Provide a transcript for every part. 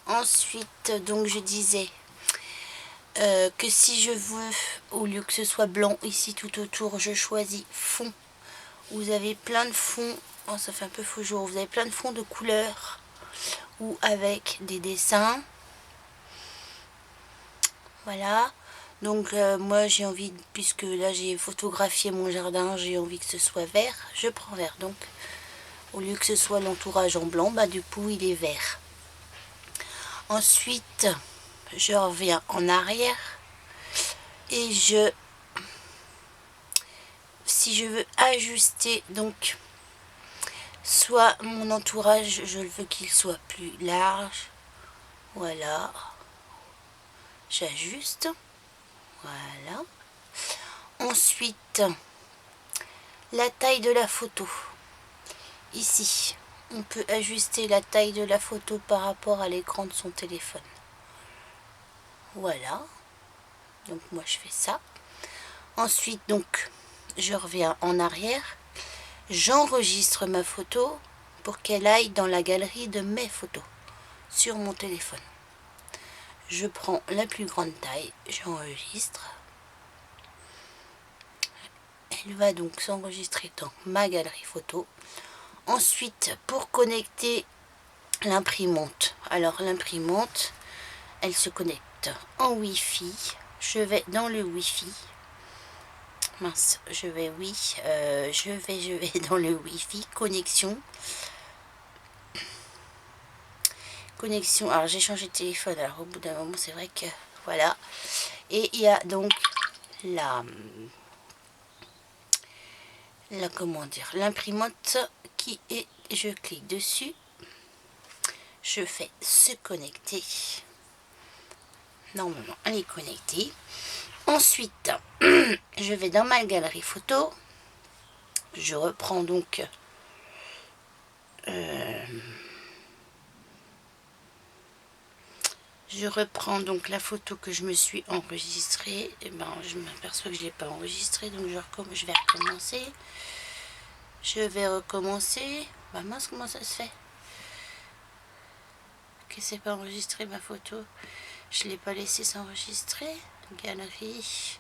Ensuite, donc je disais que si je veux, au lieu que ce soit blanc ici tout autour, je choisis fond. Vous avez plein de fonds, oh, ça fait un peu faux jour, vous avez plein de fonds de couleurs ou avec des dessins. Voilà. Donc moi j'ai envie, puisque là j'ai photographié mon jardin, j'ai envie que ce soit vert, je prends vert. Donc au lieu que ce soit l'entourage en blanc, bah du coup il est vert. Ensuite je reviens en arrière et si je veux ajuster, donc soit mon entourage, je veux qu'il soit plus large, voilà, j'ajuste, voilà. Ensuite, la taille de la photo. Ici, on peut ajuster la taille de la photo par rapport à l'écran de son téléphone. Voilà. Donc moi je fais ça. Ensuite, donc, je reviens en arrière. J'enregistre ma photo pour qu'elle aille dans la galerie de mes photos sur mon téléphone. Je prends la plus grande taille, j'enregistre. Elle va donc s'enregistrer dans ma galerie photo. Ensuite, pour connecter l'imprimante, alors l'imprimante, elle se connecte en Wi-Fi. Je vais dans le Wi-Fi. Mince, je vais dans le Wi-Fi. Connexion. Alors j'ai changé de téléphone. Alors au bout d'un moment, c'est vrai que voilà. Et il y a donc comment dire, l'imprimante qui est, je clique dessus, je fais se connecter. Normalement elle est connectée. Ensuite je vais dans ma galerie photo, je reprends donc la photo que je me suis enregistrée. Et ben je m'aperçois que je l'ai pas enregistrée, donc je vais recommencer. Bah mince, comment ça se fait que c'est pas enregistré ma photo? Je l'ai pas laissé s'enregistrer. Galerie.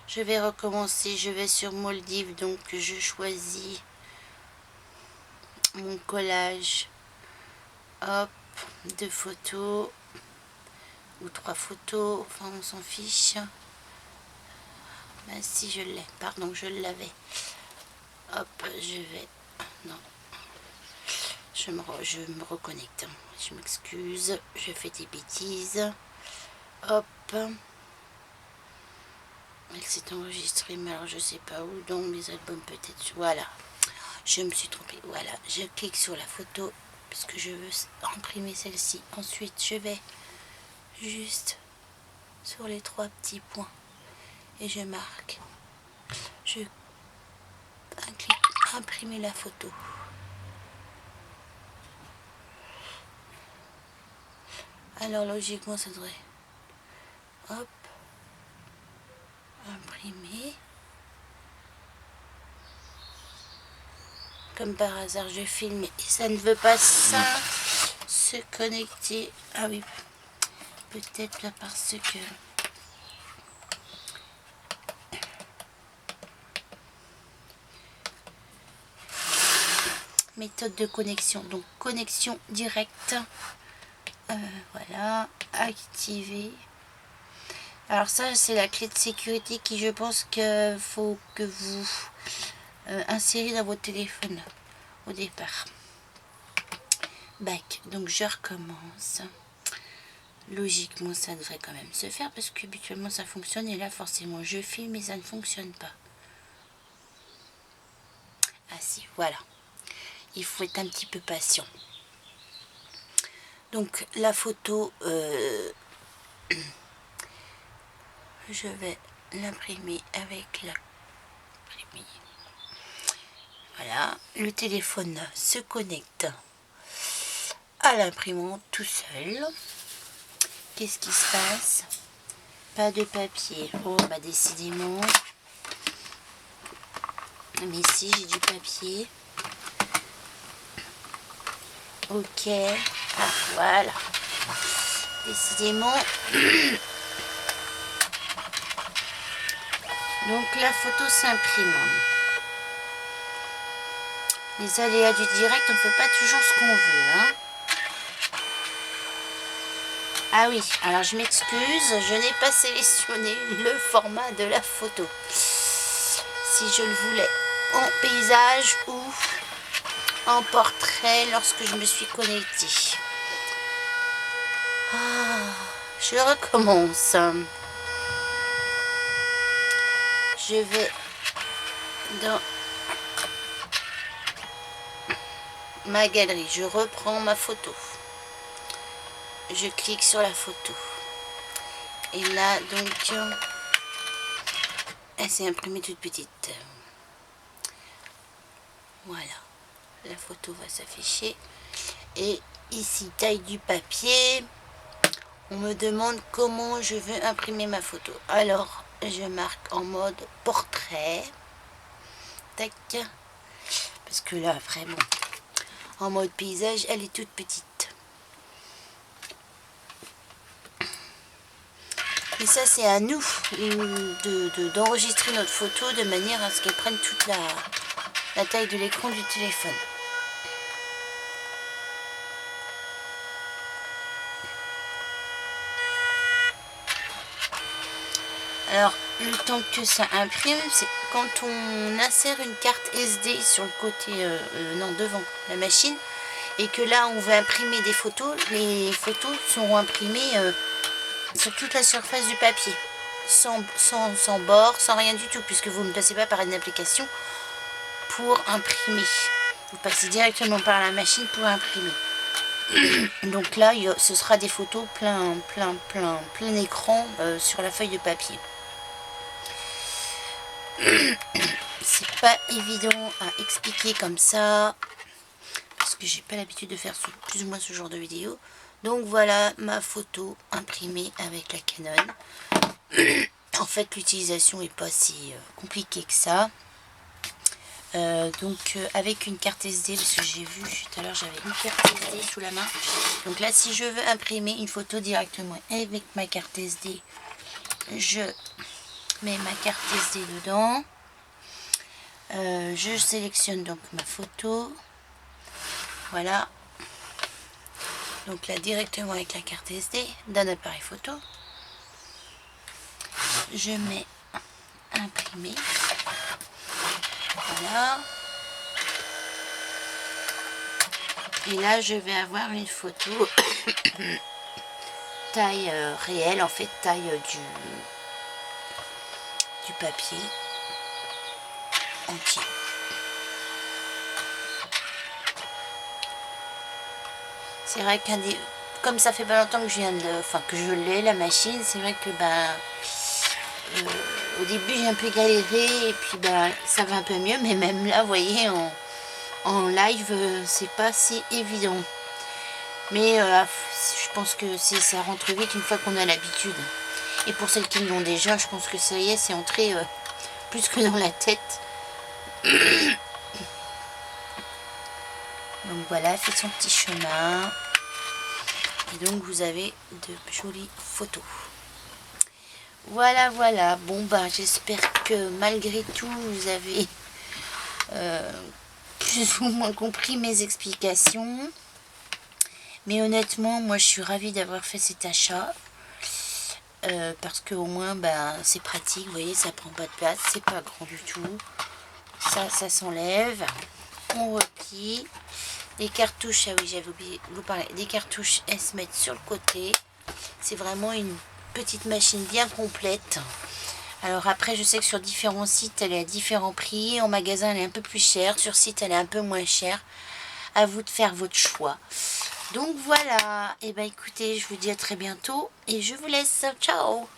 Je vais recommencer. Je vais sur Moldive, donc je choisis mon collage. Hop, 2 photos ou 3 photos. Enfin, on s'en fiche. Ben si je l'ai, pardon, je l'avais. Hop, je vais. Non. Je me reconnecte. Je m'excuse. Je fais des bêtises. Hop. Elle s'est enregistrée, mais alors je sais pas où, dans mes albums peut-être. Voilà, je me suis trompée. Voilà, je clique sur la photo parce que je veux imprimer celle-ci. Ensuite, je vais juste sur les 3 petits points et je marque. Je clique imprimer la photo. Alors logiquement, ça devrait. Hop. Imprimer. Comme par hasard, je filme et ça ne veut pas se connecter. Ah oui, peut-être là parce que... Méthode de connexion, donc connexion directe. Voilà, activer. Alors ça, c'est la clé de sécurité qui, je pense, que faut que vous insérez dans votre téléphone au départ. Back, donc je recommence. Logiquement, ça devrait quand même se faire parce qu'habituellement ça fonctionne et là forcément je filme et ça ne fonctionne pas. Ah si, voilà. Il faut être un petit peu patient. Donc la photo, je vais l'imprimer avec la... Voilà, le téléphone se connecte à l'imprimante tout seul. Qu'est-ce qui se passe? Pas de papier. Oh, bah décidément. Mais si, j'ai du papier. Ok. Ah, voilà. Décidément. Donc la photo s'imprime. Les aléas du direct, on ne fait pas toujours ce qu'on veut. Hein. Ah oui, alors je m'excuse, je n'ai pas sélectionné le format de la photo. Si je le voulais en paysage ou en portrait lorsque je me suis connectée. Ah, je recommence. Je vais dans ma galerie, je reprends ma photo. Je clique sur la photo. Et là, donc, elle s'est imprimée toute petite. Voilà. La photo va s'afficher. Et ici, taille du papier. On me demande comment je veux imprimer ma photo. Alors, je marque en mode portrait. Tac. Parce que là, après, bon, en mode paysage, elle est toute petite. Et ça, c'est à nous d'enregistrer notre photo de manière à ce qu'elle prenne toute la taille de l'écran du téléphone. Alors, le temps que ça imprime, c'est quand on insère une carte SD sur le côté, non, devant la machine, et que là, on veut imprimer des photos, les photos seront imprimées sur toute la surface du papier, sans bord, sans rien du tout, puisque vous ne passez pas par une application pour imprimer. Vous passez directement par la machine pour imprimer. Donc là, ce sera des photos plein écran sur la feuille de papier. C'est pas évident à expliquer comme ça, parce que j'ai pas l'habitude de faire plus ou moins ce genre de vidéo. Donc voilà ma photo imprimée avec la Canon. En fait, l'utilisation est pas si compliquée que ça. Avec une carte SD, parce que j'ai vu tout à l'heure, j'avais une carte SD sous la main. Donc là, si je veux imprimer une photo directement avec ma carte SD, je mets ma carte SD dedans. Je sélectionne donc ma photo. Voilà. Donc là, directement avec la carte SD d'un appareil photo. Je mets imprimer. Voilà. Et là, je vais avoir une photo taille réelle, en fait, taille du papier entier. C'est vrai comme ça fait pas longtemps que que je l'ai, la machine, c'est vrai que au début j'ai un peu galéré et puis ça va un peu mieux, mais même là, vous voyez, en live, c'est pas si évident. Mais je pense que ça rentre vite une fois qu'on a l'habitude. Et pour celles qui l'ont déjà, je pense que ça y est, c'est entré plus que dans la tête. Donc voilà, elle fait son petit chemin. Et donc vous avez de jolies photos. Voilà, voilà. Bon j'espère que malgré tout, vous avez plus ou moins compris mes explications. Mais honnêtement, moi je suis ravie d'avoir fait cet achat. Parce que au moins c'est pratique, vous voyez, ça prend pas de place, c'est pas grand du tout. Ça s'enlève. On replie. Les cartouches, ah oui, j'avais oublié de vous parler. Des cartouches, elles se mettent sur le côté. C'est vraiment une petite machine bien complète. Alors après, je sais que sur différents sites, elle est à différents prix. En magasin, elle est un peu plus chère. Sur site, elle est un peu moins chère. À vous de faire votre choix. Donc voilà. Et écoutez, je vous dis à très bientôt. Et je vous laisse. Ciao!